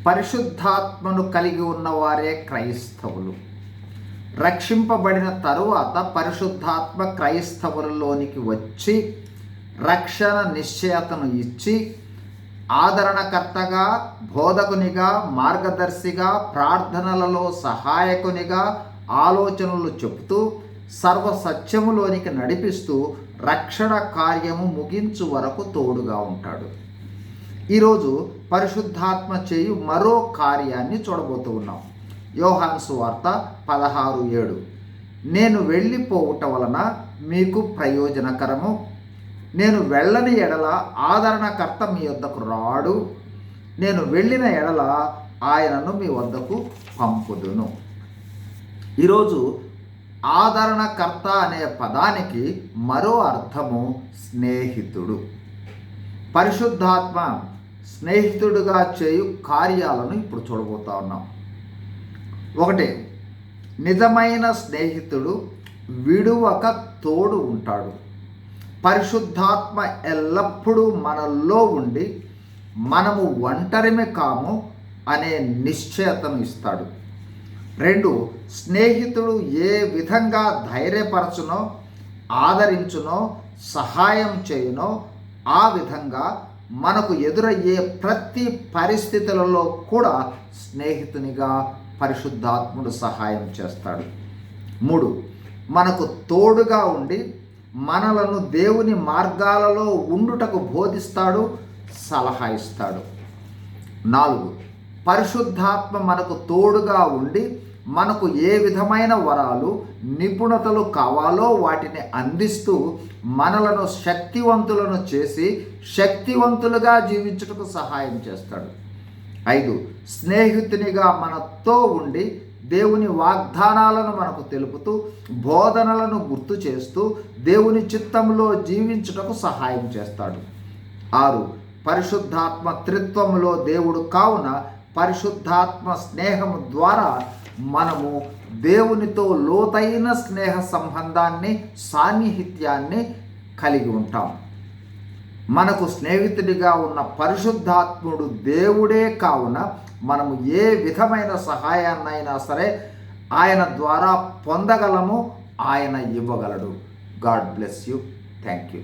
పరిశుద్ధాత్మను కలిగి ఉన్నవారే క్రైస్తవులు. రక్షింపబడిన తరువాత పరిశుద్ధాత్మ క్రైస్తవులలోనికి వచ్చి రక్షణ నిశ్చయతను ఇచ్చి ఆదరణకర్తగా, బోధకునిగా, మార్గదర్శిగా, ప్రార్థనలలో సహాయకునిగా, ఆలోచనలు చెబుతూ సర్వసత్యములోనికి నడిపిస్తూ రక్షణ కార్యము ముగించు వరకు తోడుగా ఉంటాడు. ఈరోజు పరిశుద్ధాత్మ చేయు మరో కార్యాన్ని చూడబోతూ ఉన్నాం. యోహాను సువార్త 16:7. నేను వెళ్ళిపోవుట వలన మీకు ప్రయోజనకరము, నేను వెళ్ళని ఎడల ఆదరణకర్త మీ వద్దకు రాడు, నేను వెళ్ళిన ఎడల ఆయనను మీ వద్దకు పంపుదును. ఈరోజు ఆదరణకర్త అనే పదానికి మరో అర్థము స్నేహితుడు. పరిశుద్ధాత్మ స్నేహితుడుగా చేయు కార్యాలను ఇప్పుడు చూడబోతా ఉన్నాం. ఒకటి, నిజమైన స్నేహితుడు విడువక తోడు ఉంటాడు. పరిశుద్ధాత్మ ఎల్లప్పుడూ మనల్లో ఉండి మనము ఒంటరిమే కాము అనే నిశ్చయతను ఇస్తాడు. 2, స్నేహితుడు ఏ విధంగా ధైర్యపరచునో, ఆదరించునో, సహాయం చేయునో ఆ విధంగా మనకు ఎదురయ్యే ప్రతి పరిస్థితులలో కూడా స్నేహితునిగా పరిశుద్ధాత్ముడు సహాయం చేస్తాడు. 3, మనకు తోడుగా ఉండి మనలను దేవుని మార్గాలలో ఉండుటకు బోధిస్తాడు, సలహా ఇస్తాడు. 4, పరిశుద్ధాత్మ మనకు తోడుగా ఉండి మనకు ఏ విధమైన వరాలు, నిపుణతలు కావాలో వాటిని అందిస్తూ మనలను శక్తివంతులను చేసి శక్తివంతులుగా జీవించుటకు సహాయం చేస్తాడు. 5, స్నేహితునిగా మనతో ఉండి దేవుని వాగ్దానాలను మనకు తెలుపుతూ బోధనలను గుర్తు చేస్తూ దేవుని చిత్తంలో జీవించుటకు సహాయం చేస్తాడు. 6, పరిశుద్ధాత్మ త్రిత్వములో దేవుడు కావున పరిశుద్ధాత్మ స్నేహము ద్వారా మనము దేవునితో లోతైన స్నేహ సంబంధాన్ని, సాన్నిహిత్యాన్ని కలిగి ఉంటాం. మనకు స్నేహితుడిగా ఉన్న పరిశుద్ధాత్ముడు దేవుడే కావున మనము ఏ విధమైన సహాయాన్నైనా సరే ఆయన ద్వారా పొందగలము, ఆయన ఇవ్వగలడు. God bless you. Thank you.